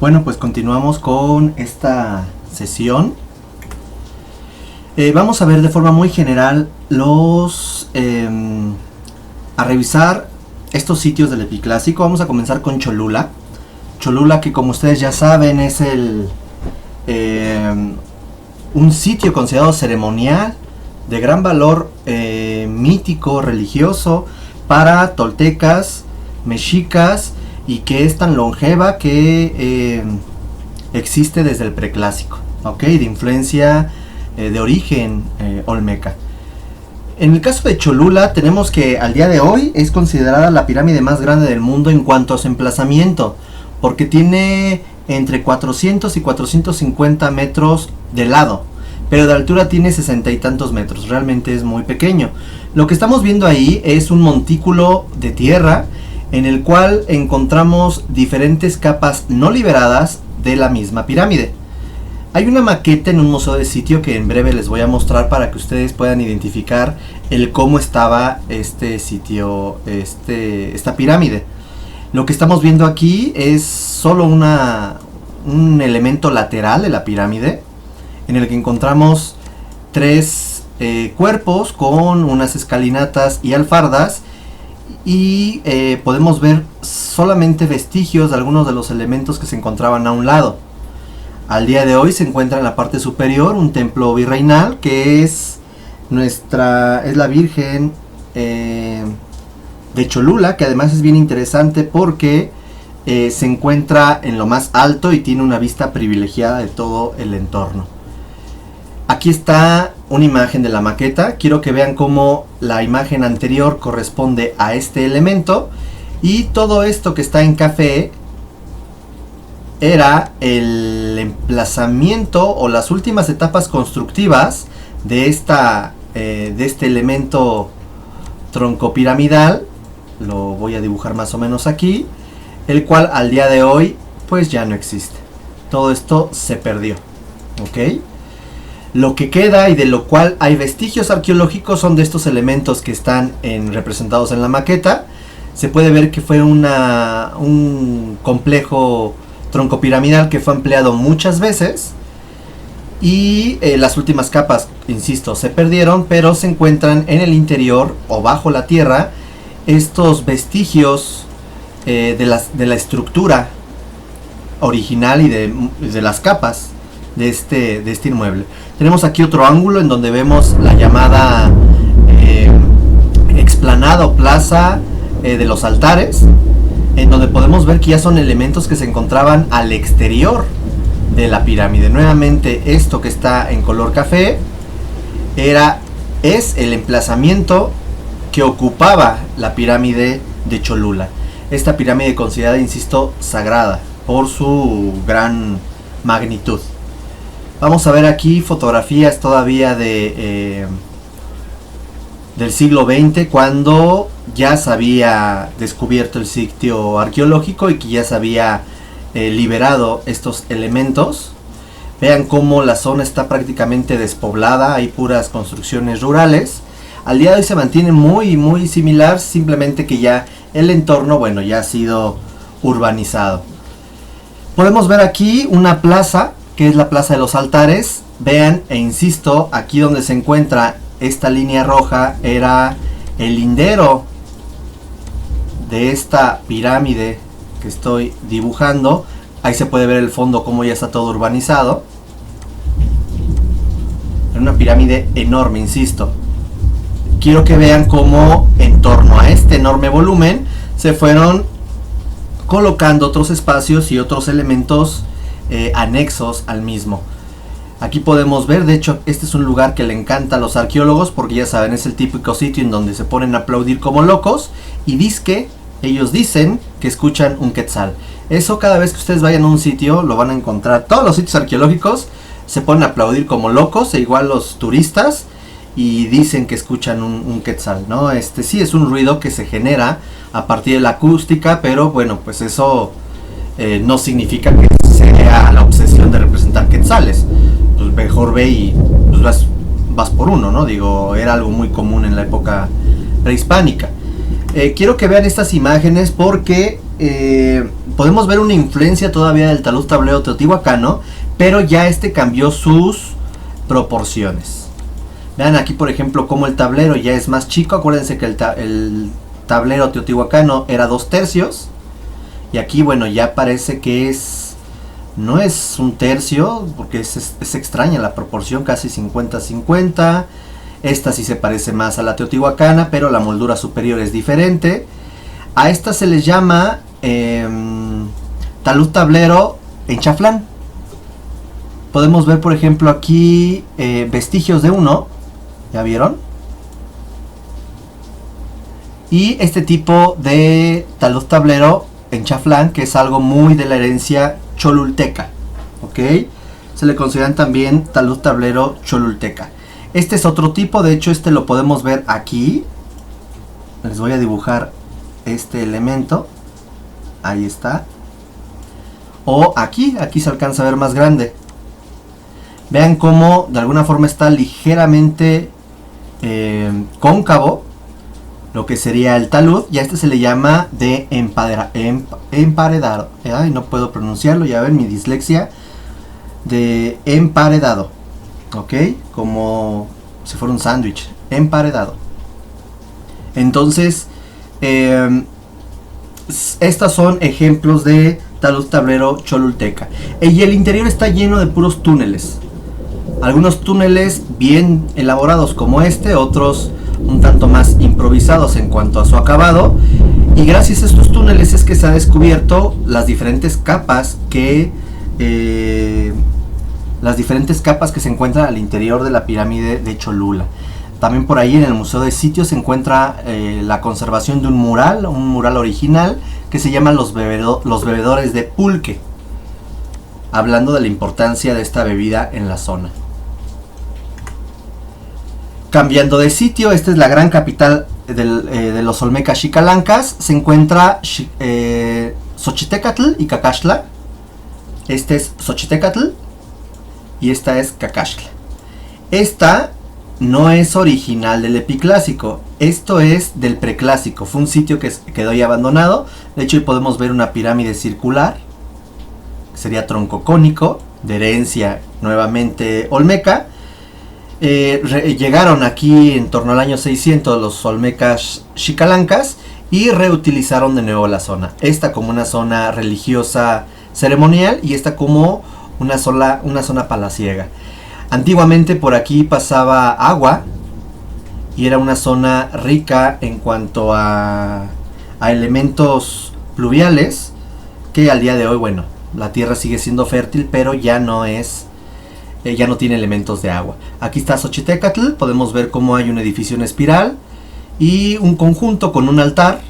Bueno, pues continuamos con esta sesión. Vamos a ver de forma muy general a revisar estos sitios del epiclásico. Vamos a comenzar con Cholula. Cholula, que como ustedes ya saben es un sitio considerado ceremonial de gran valor mítico, religioso para toltecas, mexicas, y que es tan longeva que existe desde el preclásico, ¿ok? De influencia de origen olmeca. En el caso de Cholula tenemos que al día de hoy es considerada la pirámide más grande del mundo en cuanto a su emplazamiento, porque tiene entre 400 y 450 metros de lado, pero de altura tiene 60 y tantos metros, realmente es muy pequeño. Lo que estamos viendo ahí es un montículo de tierra en el cual encontramos diferentes capas no liberadas de la misma pirámide. Hay una maqueta en un museo de sitio que en breve les voy a mostrar para que ustedes puedan identificar el cómo estaba este sitio, esta pirámide. Lo que estamos viendo aquí es solo un elemento lateral de la pirámide, en el que encontramos tres cuerpos con unas escalinatas y alfardas, y podemos ver solamente vestigios de algunos de los elementos que se encontraban a un lado. Al día de hoy se encuentra en la parte superior un templo virreinal que es la Virgen de Cholula, que además es bien interesante porque se encuentra en lo más alto y tiene una vista privilegiada de todo el entorno. Aquí está una imagen de la maqueta. Quiero que vean cómo la imagen anterior corresponde a este elemento, y todo esto que está en café era el emplazamiento o las últimas etapas constructivas de este elemento troncopiramidal. Lo voy a dibujar más o menos aquí, el cual al día de hoy pues ya no existe. Todo esto se perdió, ¿ok? Lo que queda y de lo cual hay vestigios arqueológicos son de estos elementos que están representados en la maqueta. Se puede ver que fue un complejo troncopiramidal que fue empleado muchas veces, y las últimas capas, insisto, se perdieron, pero se encuentran en el interior o bajo la tierra estos vestigios de la estructura original y de las capas de este inmueble. Tenemos aquí otro ángulo en donde vemos la llamada explanada o plaza de los altares, en donde podemos ver que ya son elementos que se encontraban al exterior de la pirámide. Nuevamente, esto que está en color café es el emplazamiento que ocupaba la pirámide de Cholula. Esta pirámide considerada, insisto, sagrada por su gran magnitud. Vamos a ver aquí fotografías todavía del siglo XX, cuando ya se había descubierto el sitio arqueológico y que ya se había liberado estos elementos. Vean cómo la zona está prácticamente despoblada, hay puras construcciones rurales. Al día de hoy se mantiene muy muy similar, simplemente que ya el entorno, bueno, ya ha sido urbanizado. Podemos ver aquí una plaza, que es la Plaza de los Altares. Vean, e insisto, aquí donde se encuentra esta línea roja era el lindero de esta pirámide que estoy dibujando. Ahí se puede ver el fondo, como ya está todo urbanizado. Era una pirámide enorme, insisto. Quiero que vean cómo en torno a este enorme volumen se fueron colocando otros espacios y otros elementos anexos al mismo. Aquí podemos ver, de hecho, este es un lugar que le encanta a los arqueólogos, porque ya saben, es el típico sitio en donde se ponen a aplaudir como locos, y ellos dicen que escuchan un quetzal. Eso, cada vez que ustedes vayan a un sitio lo van a encontrar. Todos los sitios arqueológicos se ponen a aplaudir como locos, e igual los turistas, y dicen que escuchan un quetzal, ¿no? Sí es un ruido que se genera a partir de la acústica, pero bueno, pues eso no significa que sea la obsesión de representar quetzales. Pues mejor ve y pues vas por uno, ¿no? Digo, era algo muy común en la época prehispánica. Quiero que vean estas imágenes porque podemos ver una influencia todavía del talud tablero teotihuacano, pero ya cambió sus proporciones. Vean aquí, por ejemplo, cómo el tablero ya es más chico. Acuérdense que el tablero teotihuacano era 2/3, y aquí, bueno, ya parece que no es 1/3, porque es extraña la proporción, casi 50-50. Esta sí se parece más a la teotihuacana, pero la moldura superior es diferente. A esta se les llama talud tablero en chaflán. Podemos ver, por ejemplo, aquí vestigios de uno. ¿Ya vieron? Y este tipo de talud tablero en chaflán, que es algo muy de la herencia cholulteca. ¿Ok? Se le consideran también talud tablero cholulteca. Este es otro tipo, de hecho este lo podemos ver aquí. Les voy a dibujar este elemento. Ahí está. O aquí se alcanza a ver más grande. Vean cómo de alguna forma está ligeramente cóncavo lo que sería el talud, y a este se le llama de emparedado. Ay, no puedo pronunciarlo, ya ven mi dislexia. De emparedado. ¿Ok? Como si fuera un sándwich. Emparedado. Entonces, estas son ejemplos de talud tablero cholulteca. Y el interior está lleno de puros túneles. Algunos túneles bien elaborados como este, otros un tanto más improvisados en cuanto a su acabado. Y gracias a estos túneles es que se ha descubierto las diferentes capas que se encuentran al interior de la pirámide de Cholula. También por ahí en el Museo de Sitios se encuentra la conservación de un mural original que se llama los bebedores de pulque, hablando de la importancia de esta bebida en la zona. Cambiando de sitio, esta es la gran capital de los olmecas xicalancas. Se encuentra Xochitecatl y Cacaxtla. Este es Xochitecatl y esta es Cacaxtla. Esta no es original del epiclásico, esto es del preclásico. Fue un sitio que quedó ya abandonado. De hecho, hoy podemos ver una pirámide circular, que sería tronco cónico, de herencia nuevamente olmeca. Llegaron aquí en torno al año 600 los olmecas xicalancas y reutilizaron de nuevo la zona. Esta como una zona religiosa ceremonial y esta como una zona palaciega. Antiguamente por aquí pasaba agua y era una zona rica en cuanto a elementos pluviales, que al día de hoy, bueno, la tierra sigue siendo fértil, pero ya no tiene elementos de agua. Aquí está Xochitecatl, podemos ver cómo hay un edificio en espiral y un conjunto con un altar,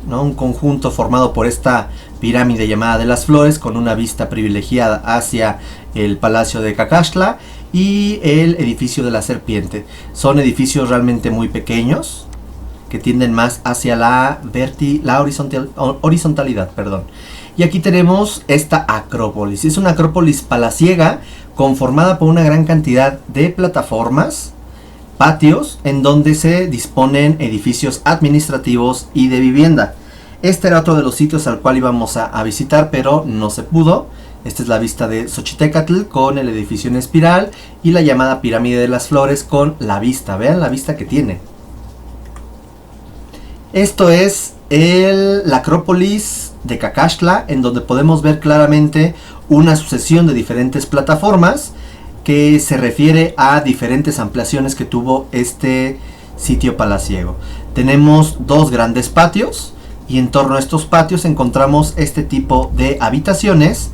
¿no? Un conjunto formado por esta pirámide llamada de las flores, con una vista privilegiada hacia el palacio de Cacaxtla y el edificio de la serpiente. Son edificios realmente muy pequeños que tienden más hacia la horizontalidad. Y aquí tenemos esta acrópolis. Es una acrópolis palaciega conformada por una gran cantidad de plataformas, patios, en donde se disponen edificios administrativos y de vivienda. Este era otro de los sitios al cual íbamos a visitar, pero no se pudo. Esta es la vista de Xochitecatl con el edificio en espiral y la llamada pirámide de las flores con la vista. Vean la vista que tiene. Esto es la acrópolis de Cacaxtla, en donde podemos ver claramente una sucesión de diferentes plataformas que se refiere a diferentes ampliaciones que tuvo este sitio palaciego. Tenemos dos grandes patios y en torno a estos patios encontramos este tipo de habitaciones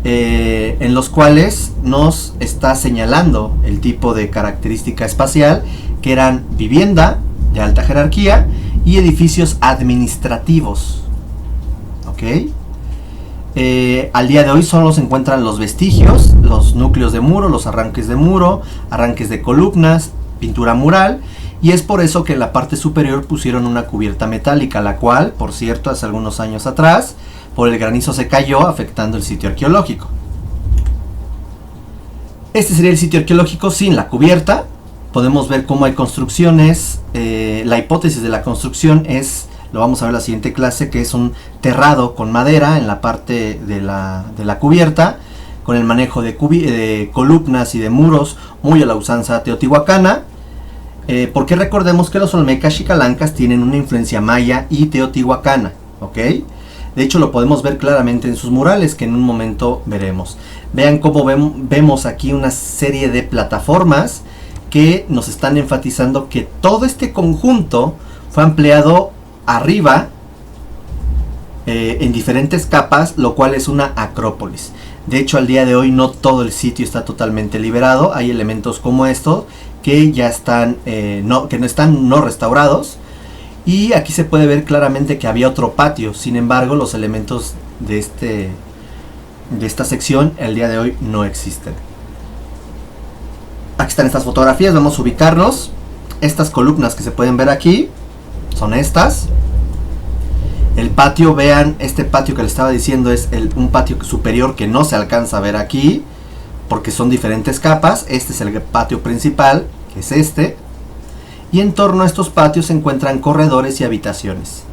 en los cuales nos está señalando el tipo de característica espacial, que eran vivienda de alta jerarquía y edificios administrativos. ¿Ok? Al día de hoy solo se encuentran los vestigios, los núcleos de muro, los arranques de muro, arranques de columnas, pintura mural, y es por eso que en la parte superior pusieron una cubierta metálica, la cual, por cierto, hace algunos años atrás, por el granizo se cayó, afectando el sitio arqueológico. Este sería el sitio arqueológico sin la cubierta. Podemos ver cómo hay construcciones. La hipótesis de la construcción es lo vamos a ver en la siguiente clase, que es un terrado con madera en la parte de la cubierta, con el manejo de columnas y de muros muy a la usanza teotihuacana, porque recordemos que los olmecas xicalancas tienen una influencia maya y teotihuacana, ¿ok? De hecho lo podemos ver claramente en sus murales, que en un momento veremos. Vean cómo vemos aquí una serie de plataformas que nos están enfatizando que todo este conjunto fue ampliado arriba en diferentes capas, lo cual es una acrópolis. De hecho, al día de hoy no todo el sitio está totalmente liberado. Hay elementos como estos que ya están no restaurados. Y aquí se puede ver claramente que había otro patio. Sin embargo, los elementos de esta sección el día de hoy no existen. Aquí están estas fotografías, vamos a ubicarnos. Estas columnas que se pueden ver aquí son estas. El patio, vean, este patio que les estaba diciendo es un patio superior que no se alcanza a ver aquí, porque son diferentes capas. Este es el patio principal, que es este. Y en torno a estos patios se encuentran corredores y habitaciones.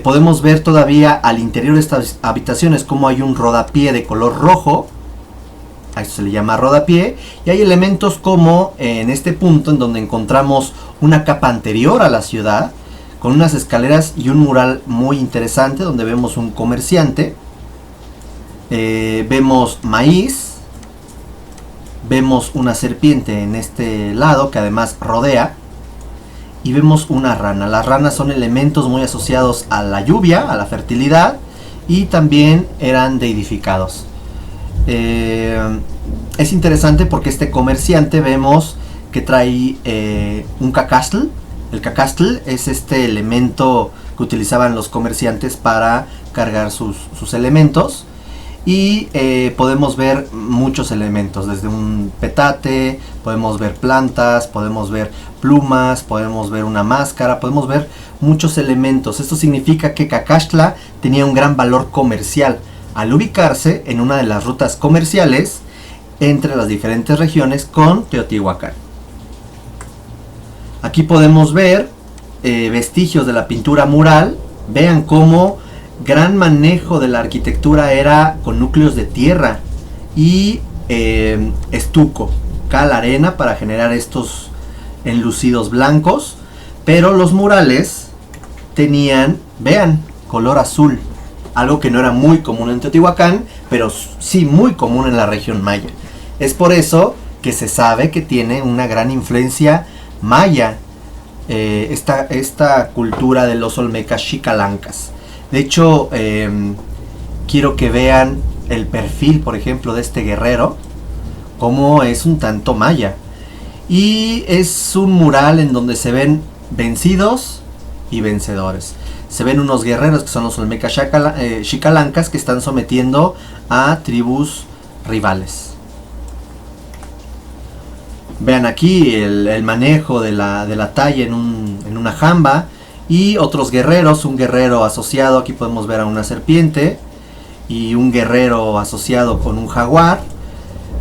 Podemos ver todavía al interior de estas habitaciones como hay un rodapié de color rojo. A esto se le llama rodapié. Y hay elementos como en este punto, en donde encontramos una capa anterior a la ciudad, con unas escaleras y un mural muy interesante, donde vemos un comerciante. Vemos maíz. Vemos una serpiente en este lado, que además rodea. Y vemos una rana. Las ranas son elementos muy asociados a la lluvia, a la fertilidad, y también eran deidificados. Es interesante porque este comerciante vemos que trae un cacastl. El cacastl es este elemento que utilizaban los comerciantes para cargar sus elementos. Y podemos ver muchos elementos, desde un petate, podemos ver plantas, podemos ver plumas, podemos ver una máscara, podemos ver muchos elementos. Esto significa que Cacaxtla tenía un gran valor comercial al ubicarse en una de las rutas comerciales entre las diferentes regiones con Teotihuacán. Aquí podemos ver vestigios de la pintura mural. Vean cómo gran manejo de la arquitectura era con núcleos de tierra y estuco, cal, arena, para generar estos enlucidos blancos. Pero los murales tenían, vean, color azul, algo que no era muy común en Teotihuacán, pero sí muy común en la región maya. Es por eso que se sabe que tiene una gran influencia maya esta cultura de los olmecas xicalancas. De hecho, quiero que vean el perfil, por ejemplo, de este guerrero, como es un tanto maya. Y es un mural en donde se ven vencidos y vencedores. Se ven unos guerreros que son los olmecas xicalancas, que están sometiendo a tribus rivales. Vean aquí el manejo de la talla en una jamba. Y otros guerreros, un guerrero asociado, aquí podemos ver a una serpiente, y un guerrero asociado con un jaguar,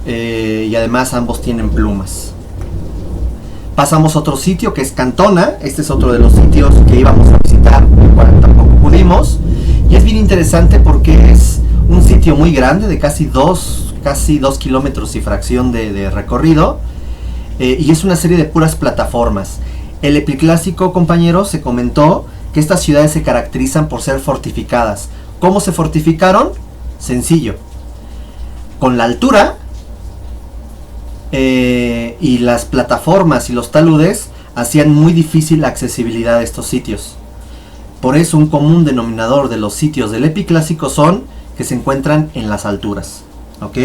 y además ambos tienen plumas. Pasamos a otro sitio que es Cantona. Este es otro de los sitios que íbamos a visitar, el cual tampoco pudimos, y es bien interesante porque es un sitio muy grande, de casi 2 kilómetros y fracción de recorrido, y es una serie de puras plataformas. El epiclásico, compañeros, se comentó que estas ciudades se caracterizan por ser fortificadas. ¿Cómo se fortificaron? Sencillo. Con la altura y las plataformas y los taludes hacían muy difícil la accesibilidad a estos sitios. Por eso un común denominador de los sitios del epiclásico son que se encuentran en las alturas. ¿Ok?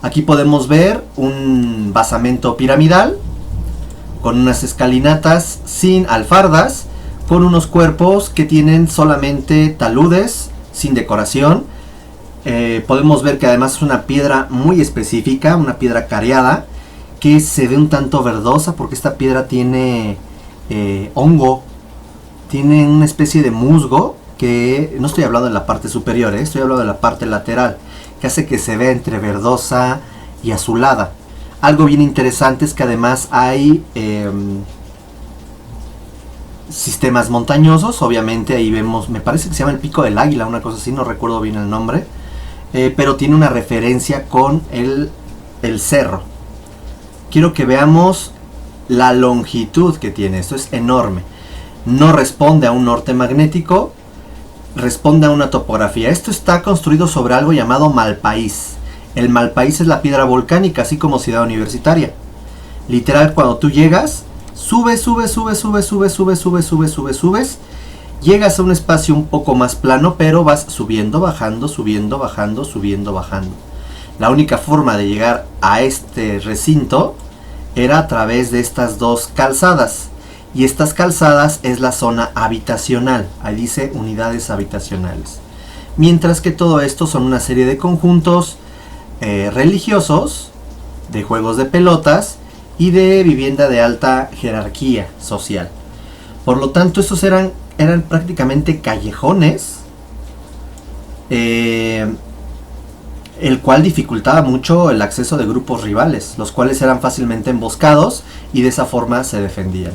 Aquí podemos ver un basamento piramidal con unas escalinatas sin alfardas, con unos cuerpos que tienen solamente taludes, sin decoración. Podemos ver que además es una piedra muy específica, una piedra cariada, que se ve un tanto verdosa porque esta piedra tiene hongo, tiene una especie de musgo, que no estoy hablando de la parte superior, estoy hablando de la parte lateral, que hace que se vea entre verdosa y azulada. Algo bien interesante es que además hay sistemas montañosos, obviamente ahí vemos, me parece que se llama el Pico del Águila, una cosa así, no recuerdo bien el nombre, pero tiene una referencia con el cerro. Quiero que veamos la longitud que tiene, esto es enorme. No responde a un norte magnético, responde a una topografía. Esto está construido sobre algo llamado Malpaís. El Malpaís es la piedra volcánica, así como Ciudad Universitaria. Literal, cuando tú llegas, subes, llegas a un espacio un poco más plano, pero vas subiendo, bajando, subiendo, bajando, subiendo, bajando. La única forma de llegar a este recinto era a través de estas dos calzadas. Y estas calzadas es la zona habitacional. Ahí dice unidades habitacionales. Mientras que todo esto son una serie de conjuntos religiosos, de juegos de pelotas y de vivienda de alta jerarquía social. Por lo tanto, estos eran prácticamente callejones, el cual dificultaba mucho el acceso de grupos rivales, los cuales eran fácilmente emboscados y de esa forma se defendían.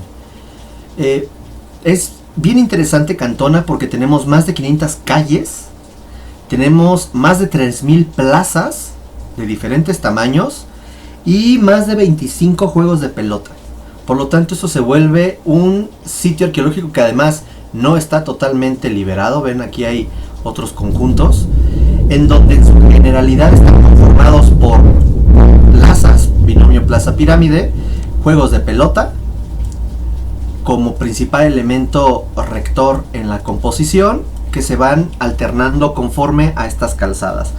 Es bien interesante Cantona porque tenemos más de 500 calles, tenemos más de 3000 plazas de diferentes tamaños y más de 25 juegos de pelota. Por lo tanto, eso se vuelve un sitio arqueológico que además no está totalmente liberado. Ven, aquí hay otros conjuntos en donde en su generalidad están conformados por plazas, binomio plaza pirámide, juegos de pelota como principal elemento rector en la composición, que se van alternando conforme a estas calzadas.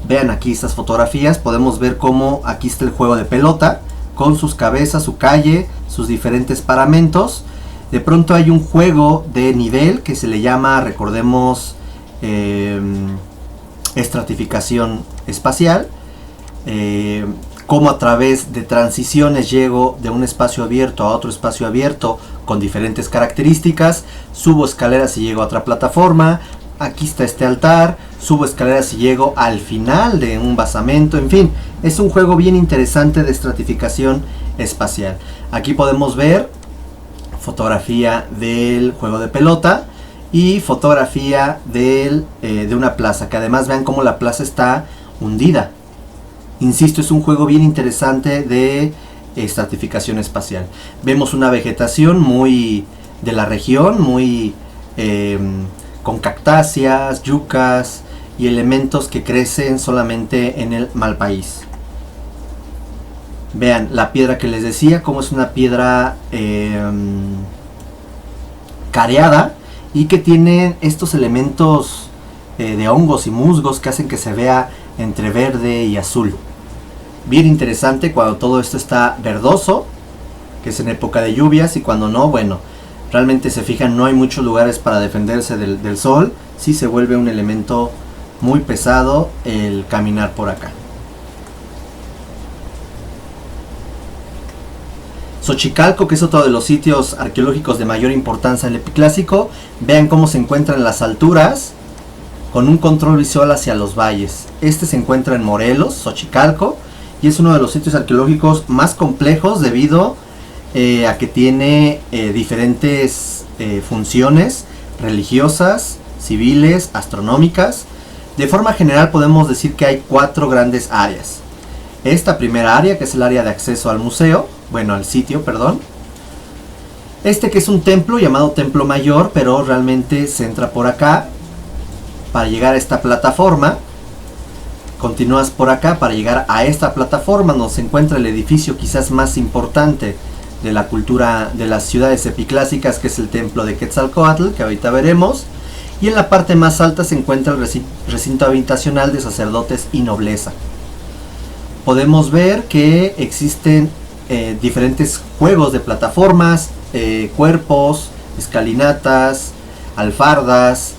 Vean aquí estas fotografías, podemos ver cómo aquí está el juego de pelota con sus cabezas, su calle, sus diferentes paramentos. De pronto hay un juego de nivel que se le llama, recordemos, estratificación espacial. Cómo a través de transiciones llego de un espacio abierto a otro espacio abierto con diferentes características. Subo escaleras y llego a otra plataforma. Aquí está este altar. Subo escaleras y llego al final de un basamento. En fin, es un juego bien interesante de estratificación espacial. Aquí podemos ver fotografía del juego de pelota y fotografía de una plaza, que además vean cómo la plaza está hundida. Insisto, es un juego bien interesante de estratificación espacial. Vemos una vegetación muy de la región, muy con cactáceas, yucas y elementos que crecen solamente en el Malpaís. Vean la piedra que les decía, como es una piedra careada y que tiene estos elementos de hongos y musgos que hacen que se vea entre verde y azul. Bien interesante cuando todo esto está verdoso, que es en época de lluvias, y cuando no, bueno, realmente se fijan, no hay muchos lugares para defenderse del sol. Sí se vuelve un elemento muy pesado el caminar por acá. Xochicalco, que es otro de los sitios arqueológicos de mayor importancia en el Epiclásico. Vean cómo se encuentra en las alturas, con un control visual hacia los valles. Este se encuentra en Morelos, Xochicalco, y es uno de los sitios arqueológicos más complejos debido a que tiene diferentes funciones religiosas, civiles, astronómicas. De forma general podemos decir que hay 4 grandes áreas. Esta primera área, que es el área de acceso al museo, bueno, al sitio, perdón. Este que es un templo llamado Templo Mayor, pero realmente se entra por acá para llegar a esta plataforma. Continúas por acá para llegar a esta plataforma donde se encuentra el edificio quizás más importante de la cultura de las ciudades epiclásicas, que es el templo de Quetzalcóatl, que ahorita veremos. Y en la parte más alta se encuentra el recinto habitacional de sacerdotes y nobleza. Podemos ver que existen diferentes juegos de plataformas, cuerpos, escalinatas, alfardas,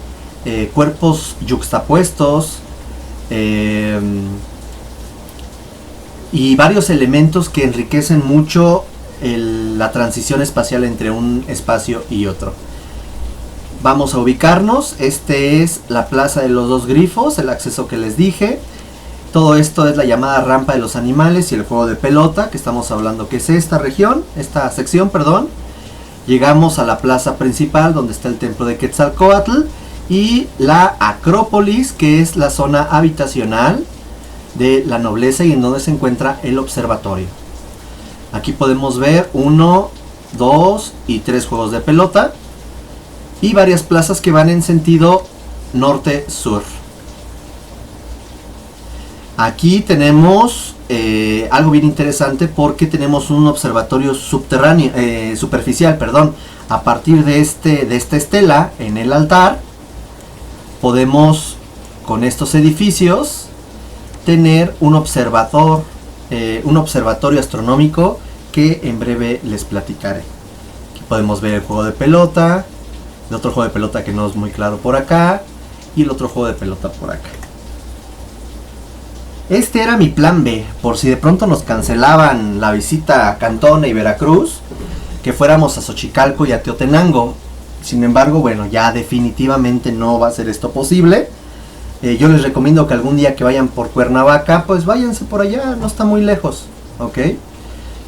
cuerpos yuxtapuestos, y varios elementos que enriquecen mucho la transición espacial entre un espacio y otro. Vamos a ubicarnos. Este es la plaza de los 2 grifos, el acceso que les dije. Todo esto es la llamada rampa de los animales y el juego de pelota, que estamos hablando que es esta región, esta sección, perdón. Llegamos a la plaza principal donde está el templo de Quetzalcóatl y la Acrópolis, que es la zona habitacional de la nobleza y en donde se encuentra el observatorio. Aquí podemos ver 1, 2 y 3 juegos de pelota y varias plazas que van en sentido norte-sur. Aquí tenemos algo bien interesante porque tenemos un observatorio subterráneo, superficial, perdón. A partir de esta estela en el altar podemos, con estos edificios, tener un observatorio astronómico que en breve les platicaré. Aquí podemos ver el juego de pelota, el otro juego de pelota que no es muy claro por acá y el otro juego de pelota por acá. Este era mi plan B, por si de pronto nos cancelaban la visita a Cantona y Veracruz, que fuéramos a Xochicalco y a Teotenango. Sin embargo, bueno, ya definitivamente no va a ser esto posible. Yo les recomiendo que algún día que vayan por Cuernavaca, pues váyanse por allá, no está muy lejos, ¿ok?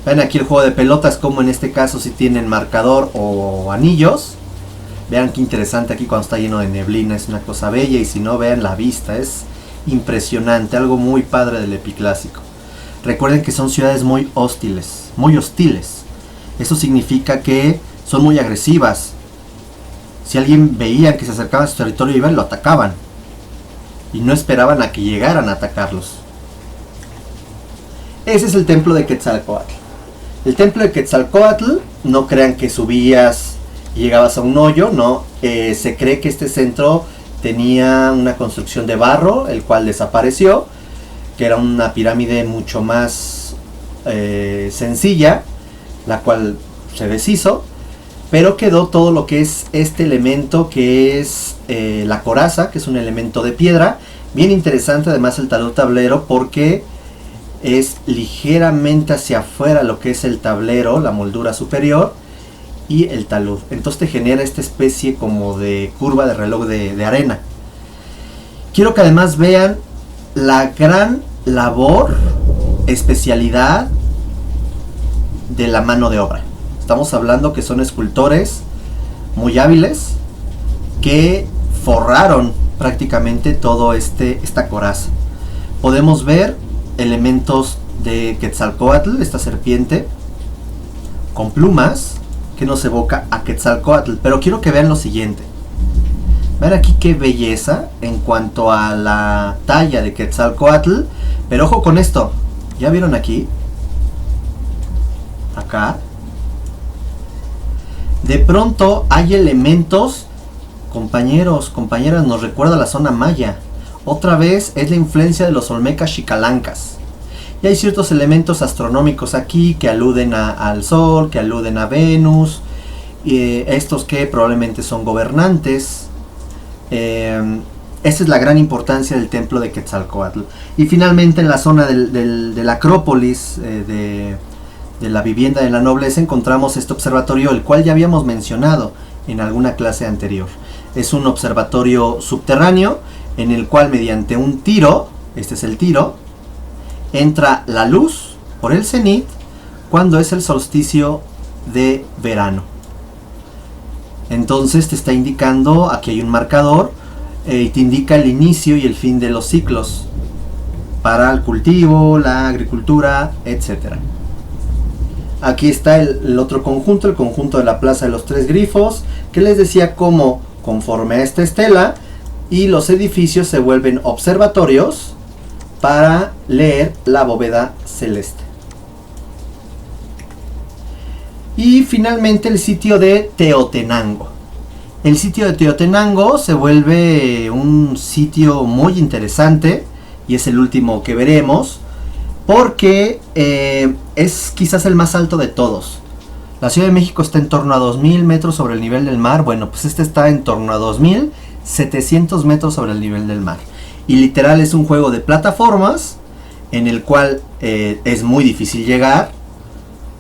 Ven aquí el juego de pelotas, como en este caso si tienen marcador o anillos. Vean qué interesante aquí cuando está lleno de neblina, es una cosa bella, y si no, vean la vista, es impresionante, algo muy padre del epiclásico. Recuerden que son ciudades muy hostiles, eso significa que son muy agresivas. Si alguien veía que se acercaba a su territorio, iban, lo atacaban y no esperaban a que llegaran a atacarlos. Ese es el templo de Quetzalcóatl. El templo de Quetzalcóatl, no crean que subías y llegabas a un hoyo, no, se cree que este centro tenía una construcción de barro, el cual desapareció, que era una pirámide mucho más sencilla, la cual se deshizo, pero quedó todo lo que es este elemento que es la coraza, que es un elemento de piedra, bien interesante además el tablero porque es ligeramente hacia afuera lo que es el tablero, la moldura superior, y el talud. Entonces te genera esta especie como de curva de reloj de arena. Quiero que además vean la gran labor, especialidad de la mano de obra. Estamos hablando que son escultores muy hábiles que forraron prácticamente todo esta coraza. Podemos ver elementos de Quetzalcóatl, esta serpiente con plumas, que nos evoca a Quetzalcóatl. Pero quiero que vean lo siguiente. Vean aquí qué belleza en cuanto a la talla de Quetzalcóatl. Pero ojo con esto. ¿Ya vieron aquí? Acá. De pronto hay elementos, compañeros, compañeras, nos recuerda a la zona maya. Otra vez es la influencia de los olmecas xicalancas. Y hay ciertos elementos astronómicos aquí que aluden al Sol, que aluden a Venus, estos que probablemente son gobernantes. Esa es la gran importancia del templo de Quetzalcóatl. Y finalmente en la zona de la Acrópolis, de la vivienda de la nobleza, encontramos este observatorio, el cual ya habíamos mencionado en alguna clase anterior. Es un observatorio subterráneo en el cual mediante un tiro, este es el tiro, entra la luz por el cenit cuando es el solsticio de verano. Entonces te está indicando, aquí hay un marcador, y te indica el inicio y el fin de los ciclos para el cultivo, la agricultura, etc. Aquí está el otro conjunto, el conjunto de la Plaza de los Tres Grifos, que les decía cómo conforme a esta estela y los edificios se vuelven observatorios para leer la bóveda celeste. Y finalmente el sitio de Teotenango. El sitio de Teotenango se vuelve un sitio muy interesante y es el último que veremos porque es quizás el más alto de todos. La Ciudad de México está en torno a 2000 metros sobre el nivel del mar. Bueno, pues este está en torno a 2700 metros sobre el nivel del mar. Y literal es un juego de plataformas en el cual es muy difícil llegar.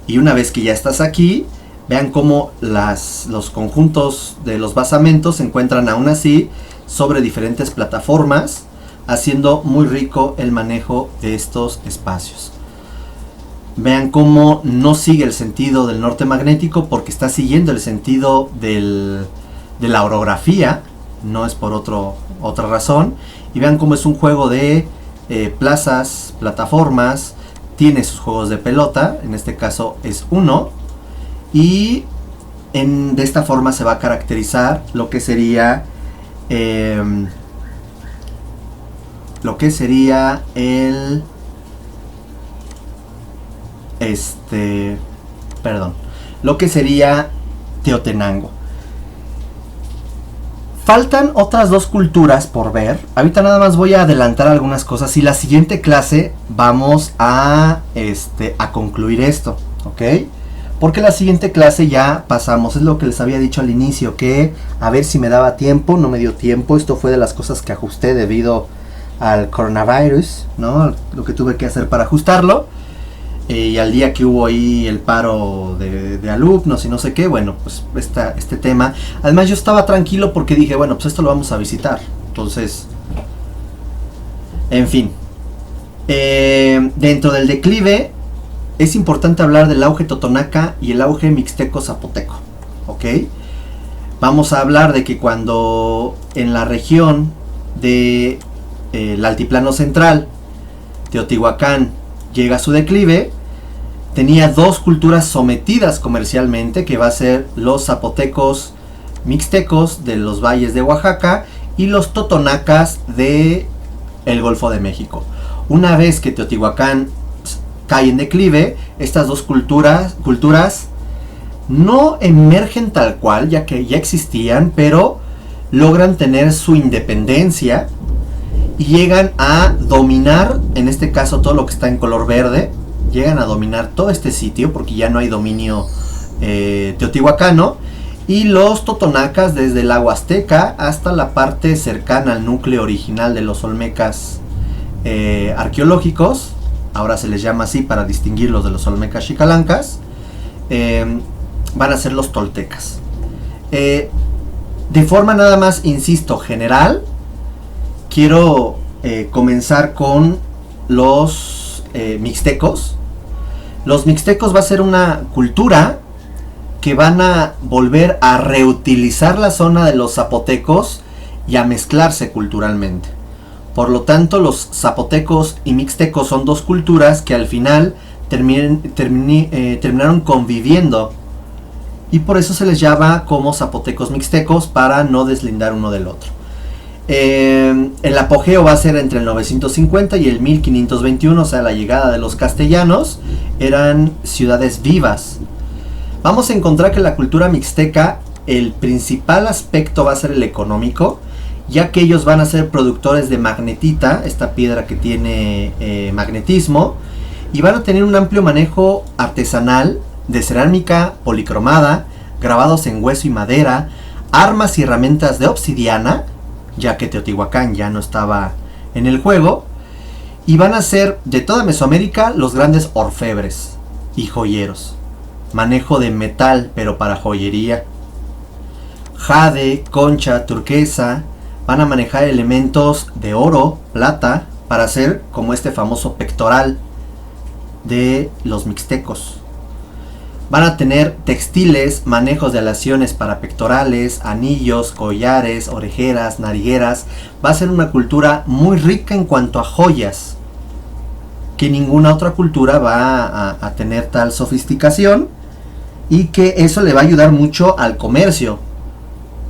Y una vez que ya estás aquí, vean cómo los conjuntos de los basamentos se encuentran aún así sobre diferentes plataformas, haciendo muy rico el manejo de estos espacios. Vean cómo no sigue el sentido del norte magnético porque está siguiendo el sentido de la orografía, no es por otra razón. Y vean cómo es un juego de plazas, plataformas, tiene sus juegos de pelota, en este caso es uno, y de esta forma se va a caracterizar lo que sería el lo que sería Teotenango. Faltan otras dos culturas por ver. Ahorita nada más voy a adelantar algunas cosas y la siguiente clase vamos a concluir esto, ¿ok? Porque la siguiente clase ya pasamos, es lo que les había dicho al inicio, que a ver si me daba tiempo, no me dio tiempo. Esto fue de las cosas que ajusté debido al coronavirus, ¿no? Lo que tuve que hacer para ajustarlo. Y al día que hubo ahí el paro de alumnos y no sé qué, bueno, pues este tema. Además yo estaba tranquilo porque dije, bueno, pues esto lo vamos a visitar. Entonces, en fin. Dentro del declive es importante hablar del auge totonaca y el auge mixteco-zapoteco, ¿ok? Vamos a hablar de que cuando en la región del altiplano central, Teotihuacán, llega a su declive, tenía dos culturas sometidas comercialmente, que va a ser los zapotecos mixtecos de los valles de Oaxaca y los totonacas de el Golfo de México. Una vez que Teotihuacán cae en declive, estas dos culturas no emergen tal cual, ya que ya existían, pero logran tener su independencia y llegan a dominar, en este caso todo lo que está en color verde, llegan a dominar todo este sitio porque ya no hay dominio teotihuacano, y los totonacas desde el agua azteca hasta la parte cercana al núcleo original de los olmecas arqueológicos, ahora se les llama así para distinguirlos de los olmecas xicalancas, van a ser los toltecas. De forma nada más, insisto, general, quiero comenzar con los mixtecos. Los mixtecos va a ser una cultura que van a volver a reutilizar la zona de los zapotecos y a mezclarse culturalmente. Por lo tanto, los zapotecos y mixtecos son dos culturas que al final terminaron conviviendo, y por eso se les llama como zapotecos mixtecos, para no deslindar uno del otro. El apogeo va a ser entre el 950 y el 1521, o sea, la llegada de los castellanos. Eran ciudades vivas. Vamos a encontrar que la cultura mixteca, el principal aspecto va a ser el económico, ya que ellos van a ser productores de magnetita, esta piedra que tiene magnetismo, y van a tener un amplio manejo artesanal de cerámica policromada, grabados en hueso y madera, armas y herramientas de obsidiana, ya que Teotihuacán ya no estaba en el juego, y van a ser de toda Mesoamérica los grandes orfebres y joyeros. Manejo de metal, pero para joyería. Jade, concha, turquesa, van a manejar elementos de oro, plata, para hacer como este famoso pectoral de los mixtecos. Van a tener textiles, manejos de aleaciones para pectorales, anillos, collares, orejeras, narigueras. Va a ser una cultura muy rica en cuanto a joyas, que ninguna otra cultura va a tener tal sofisticación, y que eso le va a ayudar mucho al comercio.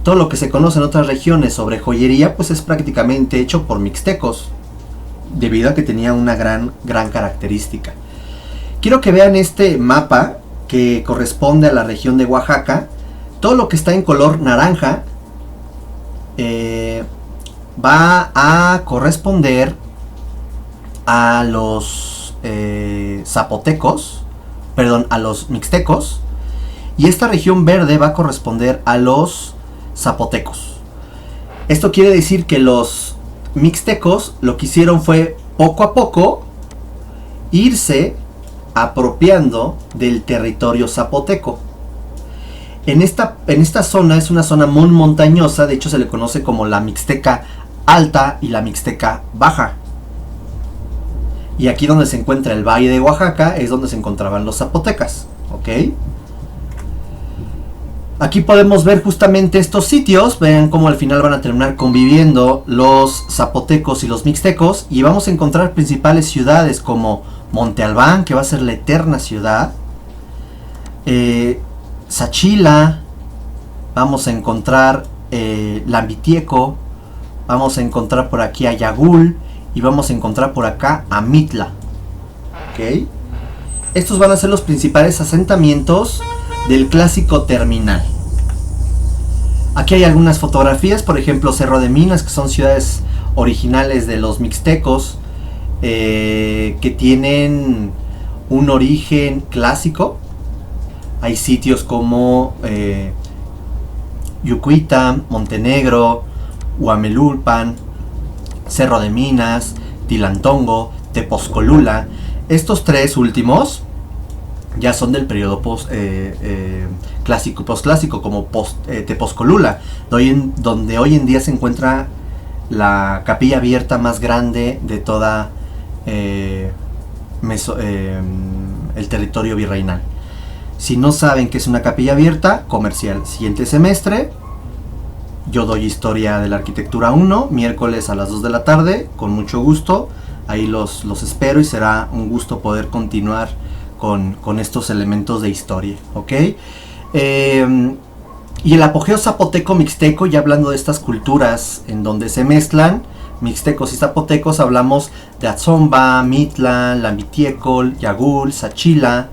Todo lo que se conoce en otras regiones sobre joyería, pues es prácticamente hecho por mixtecos, debido a que tenía una gran característica. Quiero que vean este mapa que corresponde a la región de Oaxaca. Todo lo que está en color naranja va a corresponder a los zapotecos, perdón, a los mixtecos, y esta región verde va a corresponder a los zapotecos. Esto quiere decir que los mixtecos lo que hicieron fue poco a poco irse apropiando del territorio zapoteco. En esta zona, es una zona muy montañosa, de hecho se le conoce como la Mixteca Alta y la Mixteca Baja. Y aquí donde se encuentra el Valle de Oaxaca es donde se encontraban los zapotecas, ¿ok? Aquí podemos ver justamente estos sitios, vean cómo al final van a terminar conviviendo los zapotecos y los mixtecos, y vamos a encontrar principales ciudades como Monte Albán, que va a ser la eterna ciudad, Sachila, vamos a encontrar Lambitieco, vamos a encontrar por aquí a Yagul, y vamos a encontrar por acá a Mitla, ¿ok? Estos van a ser los principales asentamientos del clásico terminal. Aquí hay algunas fotografías, por ejemplo Cerro de Minas, que son ciudades originales de los mixtecos, que tienen un origen clásico. Hay sitios como Yucuita, Montenegro, Huamelulpan, Cerro de Minas, Tilantongo, Tepozcolula. Estos tres últimos ya son del periodo clásico, postclásico, como Tepozcolula, donde hoy en día se encuentra la capilla abierta más grande de toda el territorio virreinal. Si no saben qué es una capilla abierta, comercial. Siguiente semestre, yo doy Historia de la Arquitectura 1, miércoles a las 2 de la tarde, con mucho gusto. Ahí los espero y será un gusto poder continuar con estos elementos de historia, ¿ok? Y el apogeo zapoteco mixteco, ya hablando de estas culturas en donde se mezclan mixtecos y zapotecos, hablamos de Atzomba, Mitla, Lambitiecol, Yagul, Sachila,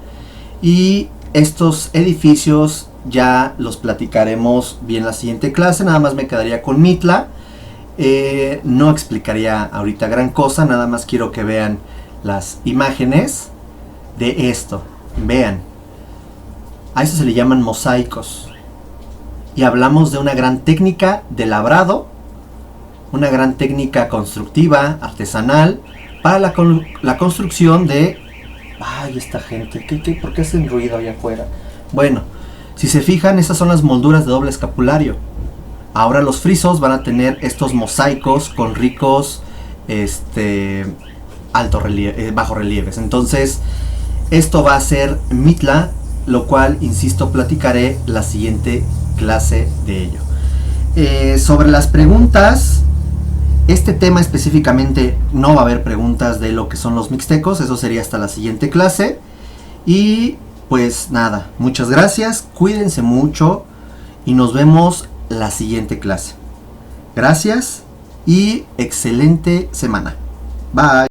y estos edificios ya los platicaremos bien la siguiente clase. Nada más me quedaría con Mitla. No explicaría ahorita gran cosa, nada más quiero que vean las imágenes de esto. Vean, a eso se le llaman mosaicos, y hablamos de una gran técnica de labrado, una gran técnica constructiva, artesanal, para la construcción de... Ay, esta gente, ¿por qué hacen ruido allá afuera? Bueno, si se fijan, esas son las molduras de doble escapulario. Ahora los frisos van a tener estos mosaicos con ricos bajorrelieves. Entonces, esto va a ser Mitla, lo cual, insisto, platicaré la siguiente clase de ello. Sobre las preguntas, este tema específicamente no va a haber preguntas de lo que son los mixtecos, eso sería hasta la siguiente clase. Y pues nada, muchas gracias, cuídense mucho y nos vemos la siguiente clase. Gracias y excelente semana. Bye.